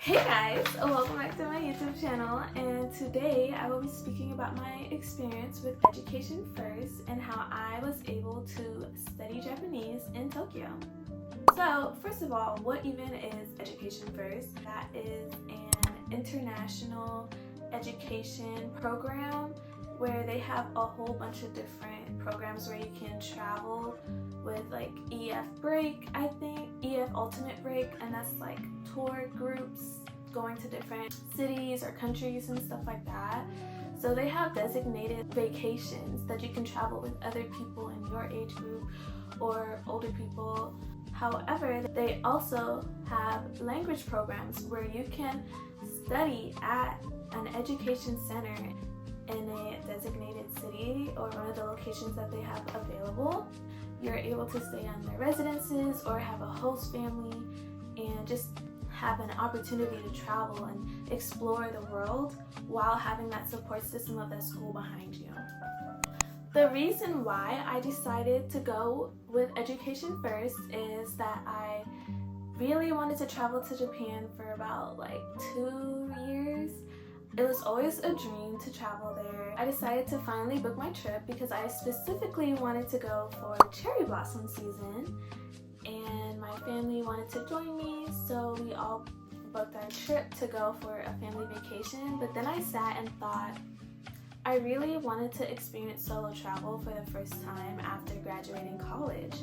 Hey guys, welcome back to my YouTube channel, and today I will be speaking about my experience with Education First and how I was able to study Japanese in Tokyo. So first of all, what even is Education First? That is an international education program where they have a whole bunch of different programs where you can travel with like EF Break, I think, EF Ultimate Break, and that's like tour groups going to different cities or countries and stuff like that. So they have designated vacations that you can travel with other people in your age group or older people. However, they also have language programs where you can study at an education center in a designated city or one of the locations that they have available. You're able to stay on their residences or have a host family and just have an opportunity to travel and explore the world while having that support system of that school behind you. The reason why I decided to go with Education First is that I really wanted to travel to Japan for about like 2 years. It was always a dream to travel there. I decided to finally book my trip because I specifically wanted to go for cherry blossom season, and my family wanted to join me, so we all booked our trip to go for a family vacation. But then I sat and thought, I really wanted to experience solo travel for the first time after graduating college.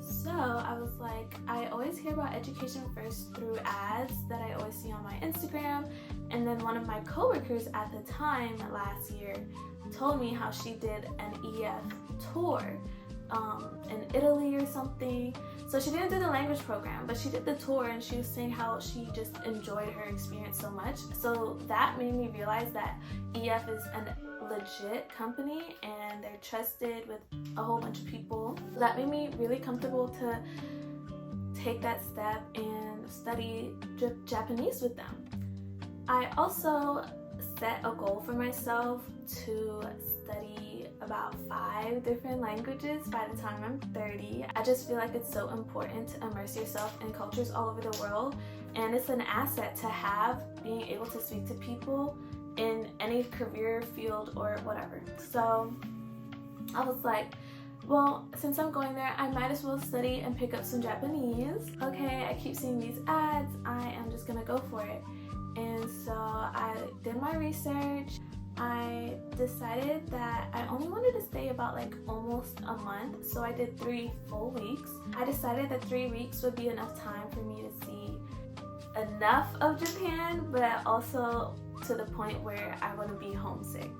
So I was like, I always hear about Education First through ads that I always see on my Instagram, and then one of my coworkers at the time last year told me how she did an EF tour in Italy or something. So she didn't do the language program, but she did the tour, and she was saying how she just enjoyed her experience so much. So that made me realize that EF is an legit company and they're trusted with a whole bunch of people. That made me really comfortable to take that step and study Japanese with them. I also set a goal for myself to study about 5 different languages by the time I'm 30. I just feel like it's so important to immerse yourself in cultures all over the world, and it's an asset to have, being able to speak to people in any career field or whatever. So I was like, well, since I'm going there, I might as well study and pick up some Japanese. Okay, I keep seeing these ads, I am just gonna go for it. And so I did my research. I decided that I only wanted to stay about like almost a month, so I did 3 full weeks. I decided that 3 weeks would be enough time for me to see enough of Japan, but also to the point where I wouldn't be homesick,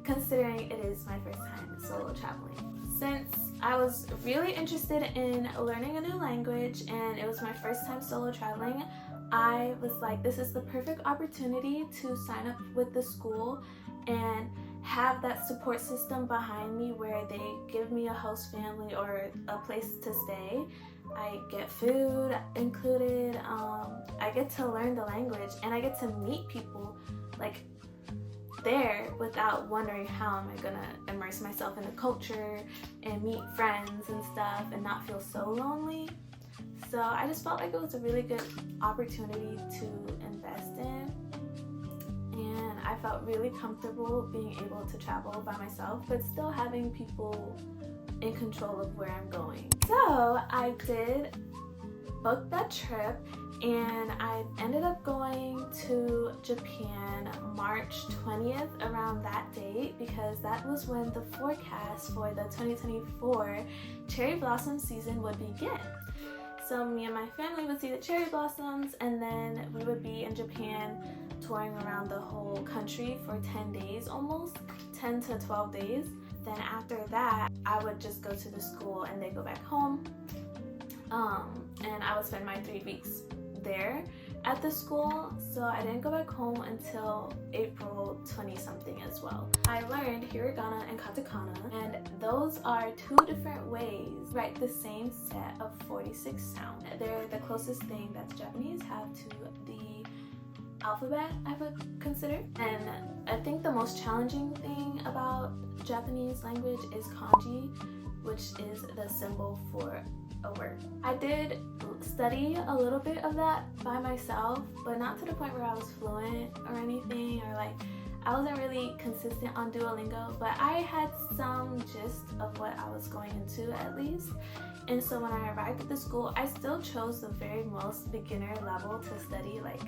considering it is my first time solo traveling. Since I was really interested in learning a new language and it was my first time solo traveling, I was like, this is the perfect opportunity to sign up with the school and have that support system behind me where they give me a host family or a place to stay. I get food included, I get to learn the language, and I get to meet people like there without wondering how am I gonna immerse myself in the culture and meet friends and stuff and not feel so lonely. So I just felt like it was a really good opportunity to invest in, and I felt really comfortable being able to travel by myself but still having people in control of where I'm going. So I did book that trip, and I ended up going to Japan March 20th, around that date, because that was when the forecast for the 2024 cherry blossom season would begin. So me and my family would see the cherry blossoms, and then we would be in Japan touring around the whole country for 10 days, almost 10 to 12 days. Then after that, I would just go to the school and they go back home. And I would spend my 3 weeks there at the school, so I didn't go back home until April 20-something as well. I learned hiragana and katakana, and those are 2 different ways to write the same set of 46 sounds. They're the closest thing that the Japanese have to the alphabet, I would consider. And I think the most challenging thing about Japanese language is kanji, which is the symbol for a word. I did study a little bit of that by myself, but not to the point where I was fluent or anything, or like I wasn't really consistent on Duolingo, but I had some gist of what I was going into at least. And so when I arrived at the school, I still chose the very most beginner level to study, like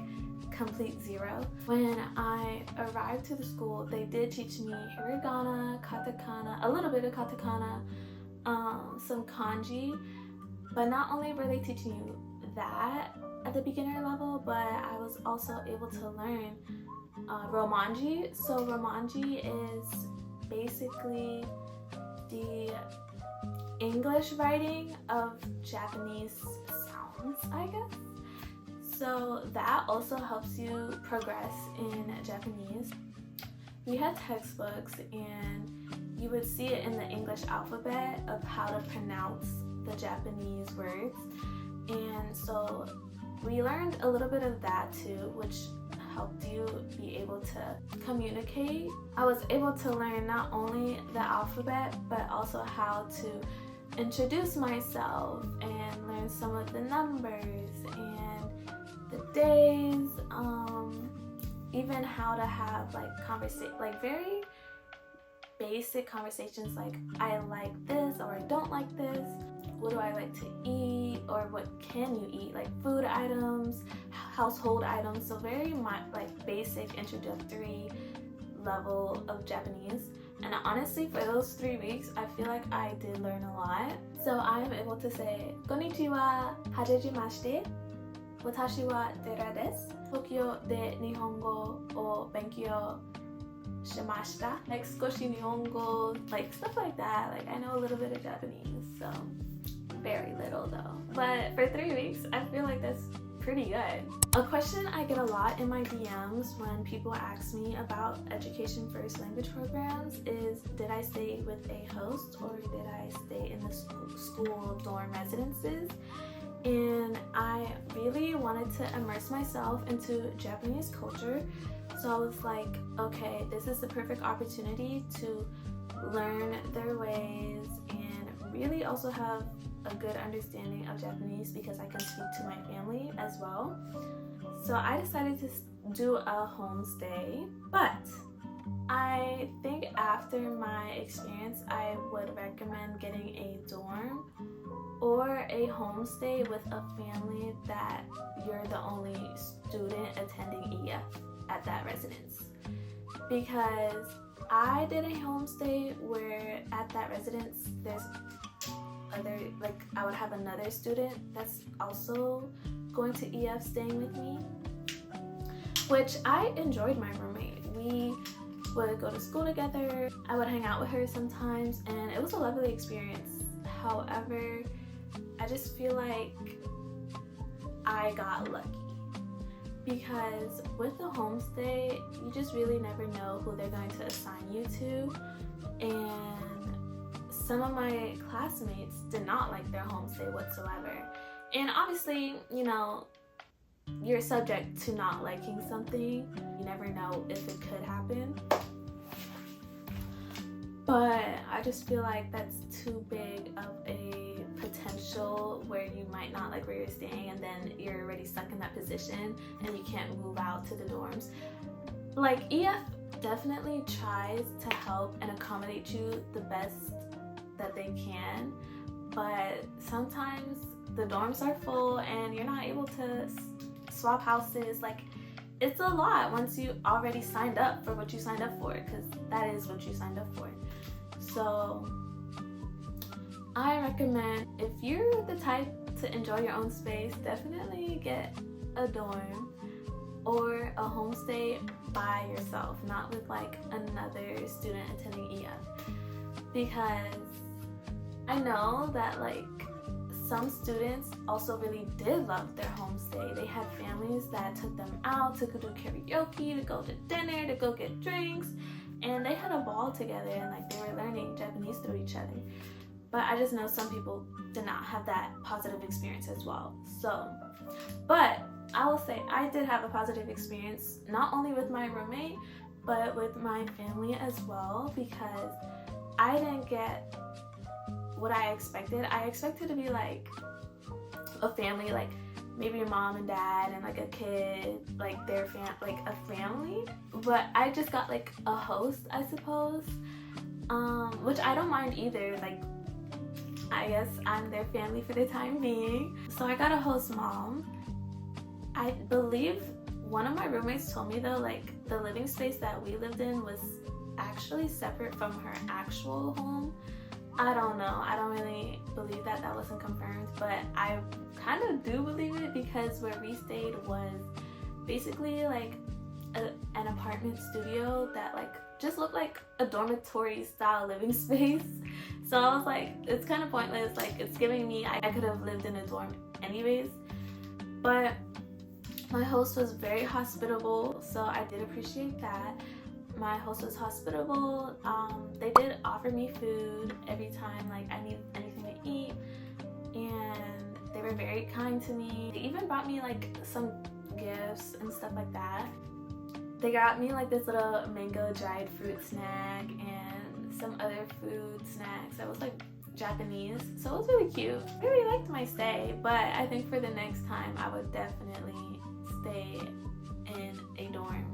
complete zero. When I arrived to the school, they did teach me hiragana, katakana, a little bit of katakana, some kanji, but not only were they teaching you that at the beginner level, but I was also able to learn romanji. So romanji is basically the English writing of Japanese sounds, I guess. So that also helps you progress in Japanese. We had textbooks and you would see it in the English alphabet of how to pronounce the Japanese words. And so we learned a little bit of that too, which helped you be able to communicate. I was able to learn not only the alphabet, but also how to introduce myself and learn some of the numbers and the days, even how to have like very basic conversations like I like this or I don't like this, what do I like to eat, or what can you eat, like food items, household items. So very much like basic introductory level of Japanese. And honestly, for those 3 weeks, I feel like I did learn a lot. So I'm able to say, Konnichiwa, hajejimashite, watashi wa Tera desu. Tokyo de Nihongo o benkyou shimashita. Like skoshi Nihongo, like stuff like that. Like I know a little bit of Japanese, so very little though. But for 3 weeks, I feel like that's pretty good. A question I get a lot in my DMs when people ask me about Education First language programs is, did I stay with a host or did I stay in the school dorm residences? And I really wanted to immerse myself into Japanese culture. So I was like, okay, this is the perfect opportunity to learn their ways and really also have a good understanding of Japanese because I can speak to my family as well. So I decided to do a homestay, but I think after my experience, I would recommend getting a dorm or a homestay with a family that you're the only student attending EF at that residence. Because I did a homestay where at that residence there's I would have another student that's also going to EF staying with me, which I enjoyed my roommate. We would go to school together. I would hang out with her sometimes and it was a lovely experience. However, I just feel like I got lucky because with the homestay, you just really never know who they're going to assign you to. And some of my classmates did not like their homestay whatsoever. And obviously, you know, you're subject to not liking something. You never know if it could happen. But I just feel like that's too big of a potential where you might not like where you're staying and then you're already stuck in that position and you can't move out to the dorms. Like EF definitely tries to help and accommodate you the best that they can, but sometimes the dorms are full and you're not able to swap houses. Like it's a lot once you already signed up for what you signed up for, because that is what you signed up for. So I recommend, if you're the type to enjoy your own space, definitely get a dorm or a homestay by yourself, not with like another student attending EF. Because I know that like some students also really did love their homestay. They had families that took them out to go do karaoke, to go to dinner, to go get drinks, and they had a ball together and like they were learning Japanese through each other. But I just know some people did not have that positive experience as well. So, but I will say I did have a positive experience, not only with my roommate, but with my family as well, because I didn't get what I expected. I expected to be like a family, like maybe your mom and dad and like a kid, like like a family. But I just got like a host, I suppose, which I don't mind either. Like, I guess I'm their family for the time being. So I got a host mom. I believe one of my roommates told me though, like the living space that we lived in was actually separate from her actual home. I don't know. I don't really believe that. That wasn't confirmed, but I kind of do believe it because where we stayed was basically like an apartment studio that like just looked like a dormitory style living space. So I was like, it's kind of pointless. Like, it's giving me, I could have lived in a dorm anyways. But my host was very hospitable, so I did appreciate that. My host was hospitable. They did offer me food every time like I needed anything to eat, and they were very kind to me. They even brought me like some gifts and stuff like that. They got me like this little mango dried fruit snack and some other food snacks that was like Japanese, so it was really cute. I really liked my stay, but I think for the next time I would definitely stay in a dorm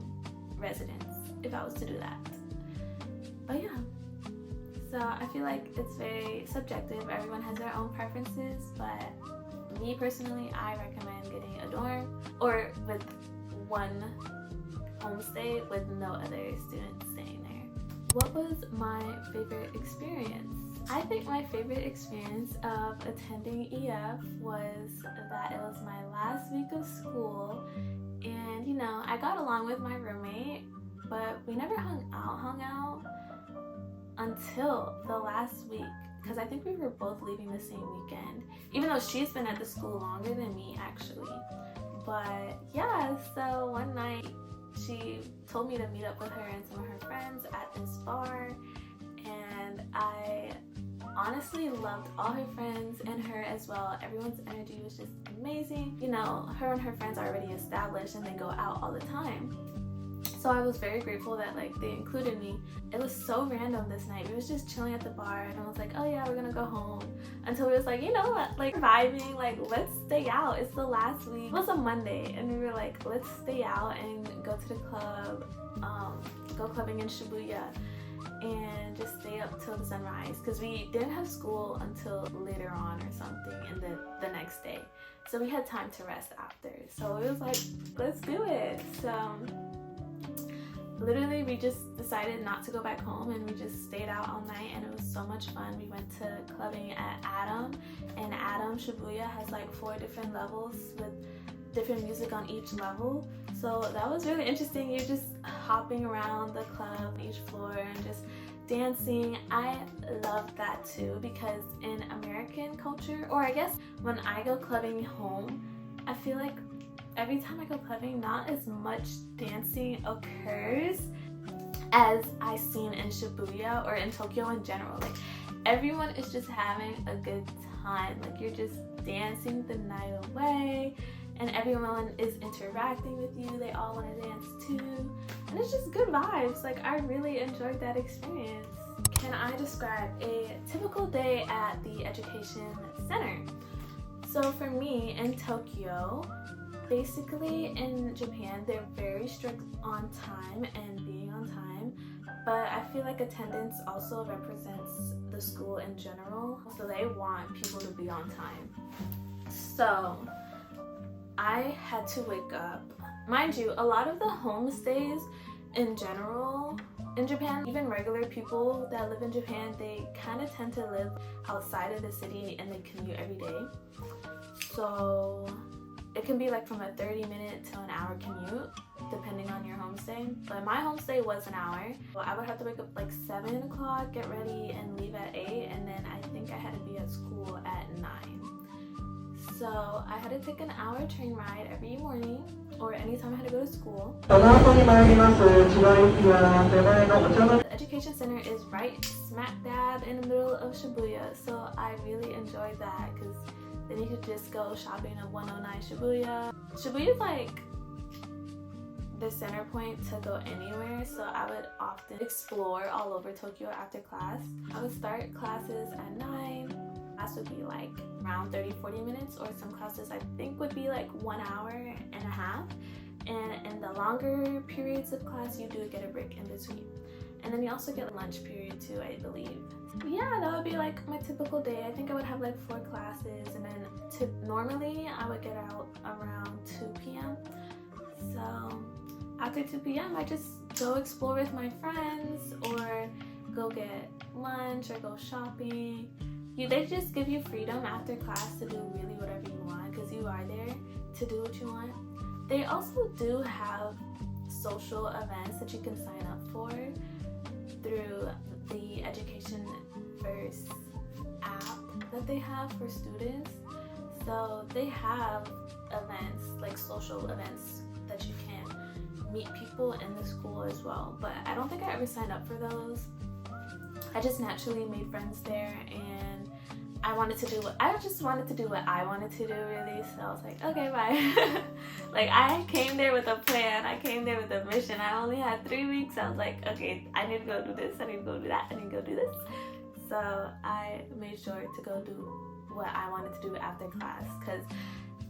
residence if I was to do that. But yeah, so I feel like it's very subjective. Everyone has their own preferences, but me personally, I recommend getting a dorm or with one homestay with no other students staying there. What was my favorite experience? I think my favorite experience of attending EF was that it was my last week of school, and you know, I got along with my roommate, but we never hung out until the last week, because I think we were both leaving the same weekend, even though she's been at the school longer than me actually. But yeah, so one night she told me to meet up with her and some of her friends at this bar, and I honestly loved all her friends and her as well. Everyone's energy was just amazing. You know, her and her friends are already established and they go out all the time. So I was very grateful that like they included me. It was so random this night. We was just chilling at the bar and I was like, oh yeah, we're gonna go home. Until we was like, you know what, like vibing, like let's stay out. It's the last week. It was a Monday and we were like, let's stay out and go to the club, go clubbing in Shibuya and just stay up till the sunrise, because we didn't have school until later on or something in the next day. So we had time to rest after. So it was like, let's do it. So literally we just decided not to go back home and we just stayed out all night, and it was so much fun. We went to clubbing at Adam, and Adam Shibuya has like 4 different levels with different music on each level. So that was really interesting. You're just hopping around the club, each floor, and just dancing. I love that too, because in American culture, or I guess when I go clubbing home, I feel like every time I go clubbing, not as much dancing occurs as I've seen in Shibuya or in Tokyo in general. Like everyone is just having a good time. Like you're just dancing the night away, and everyone is interacting with you. They all want to dance too, and it's just good vibes. Like I really enjoyed that experience. Can I describe a typical day at the education center? So for me in Tokyo, basically in Japan, they're very strict on time and being on time, but I feel like attendance also represents the school in general, so they want people to be on time. So I had to wake up. Mind you, a lot of the homestays in general in Japan, even regular people that live in Japan, they kind of tend to live outside of the city and they commute every day. So it can be like from a 30-minute to an hour commute depending on your homestay. But my homestay was an hour. So I would have to wake up like 7 o'clock, get ready, and leave at 8, and then I think I had to be at school at 9. So I had to take an hour train ride every morning, or anytime I had to go to school. The education center is right smack dab in the middle of Shibuya, so I really enjoyed that, because then you could just go shopping at 109 Shibuya. Shibuya is like the center point to go anywhere, so I would often explore all over Tokyo after class. I would start classes at 9. Class would be like around 30-40 minutes, or some classes I think would be like 1 hour and a half. And in the longer periods of class, you do get a break in between. And then you also get a lunch period too, I believe. Yeah, that would be like my typical day. I think I would have like 4 classes, and then normally I would get out around 2 p.m. So after 2 p.m. I just go explore with my friends, or go get lunch, or go shopping. They just give you freedom after class to do really whatever you want, because you are there to do what you want. They also do have social events that you can sign up for through the Education First app that they have for students. So they have events, like social events, that you can meet people in the school as well. But I don't think I ever signed up for those. I just naturally made friends there, and I just wanted to do what I wanted to do, really. So I was like, okay, bye. Like, I came there with a plan. I came there with a mission. I only had 3 weeks. I was like, okay, I need to go do this. I need to go do that. I need to go do this. So I made sure to go do what I wanted to do after class, because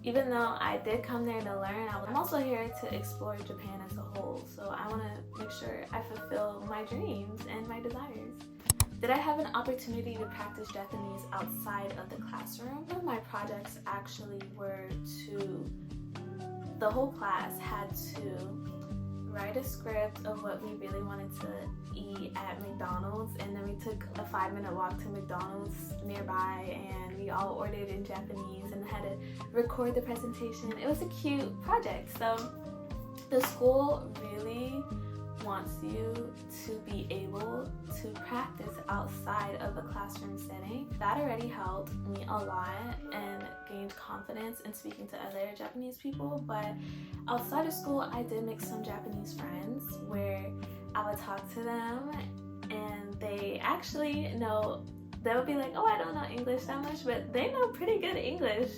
even though I did come there to learn, I'm also here to explore Japan as a whole. So I want to make sure I fulfill my dreams and my desires. Did I have an opportunity to practice Japanese outside of the classroom? One of my projects actually were the whole class had to write a script of what we really wanted to eat at McDonald's, and then we took a 5-minute walk to McDonald's nearby, and we all ordered in Japanese and had to record the presentation. It was a cute project. So the school really wants you to be able to practice outside of a classroom setting. That already helped me a lot and gained confidence in speaking to other Japanese people. But outside of school, I did make some Japanese friends where I would talk to them, and they actually know, they would be like, oh, I don't know English that much, but they know pretty good English.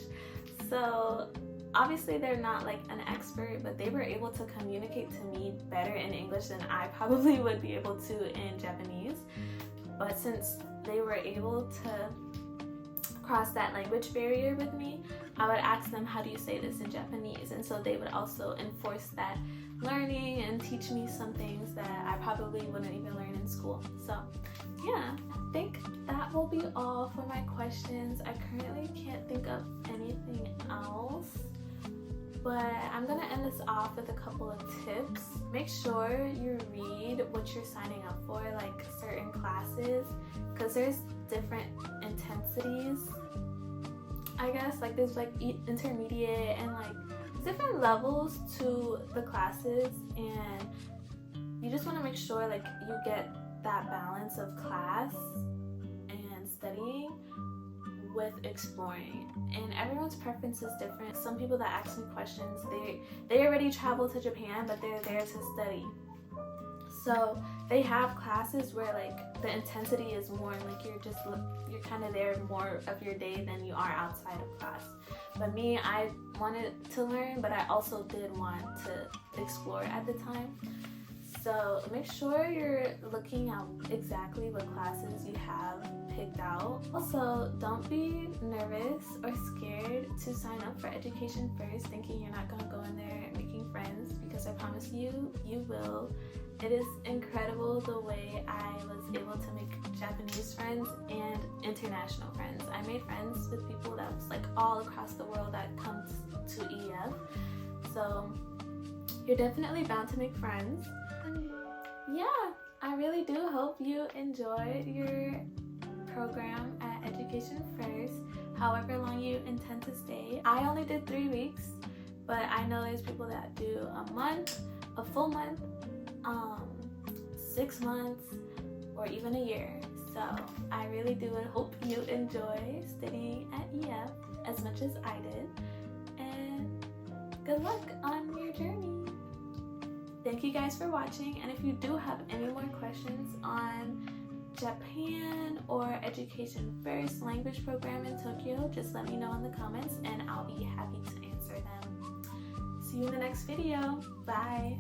So obviously they're not like an expert, but they were able to communicate to me better in English than I probably would be able to in Japanese. But since they were able to cross that language barrier with me, I would ask them, how do you say this in Japanese? And so they would also enforce that learning and teach me some things that I probably wouldn't even learn in school. So yeah, I think that will be all for my questions. I currently can't think of anything else, but I'm gonna end this off with a couple of tips. Make sure you read what you're signing up for, like certain classes, because there's different intensities, I guess. Like there's like intermediate and like different levels to the classes, and you just want to make sure like you get that balance of class and studying with exploring. And everyone's preference is different. Some people that ask me questions, they already traveled to Japan, but they're there to study. So they have classes where like the intensity is more, like you're kind of there more of your day than you are outside of class. But me, I wanted to learn, but I also did want to explore at the time. So make sure you're looking at exactly what classes you have picked out. Also, don't be nervous or scared to sign up for Education First thinking you're not going to go in there making friends, because I promise you, you will. It is incredible the way I was able to make Japanese friends and international friends. I made friends with people that was like all across the world that comes to EF. So you're definitely bound to make friends. Yeah, I really do hope you enjoyed your program at Education First, however long you intend to stay. I only did 3 weeks, but I know there's people that do a month, a full month, 6 months, or even a year. So I really do hope you enjoy studying at EF as much as I did, and good luck on your journey. Thank you guys for watching, and if you do have any more questions on Japan or Education First language program in Tokyo, just let me know in the comments and I'll be happy to answer them. See you in the next video. Bye!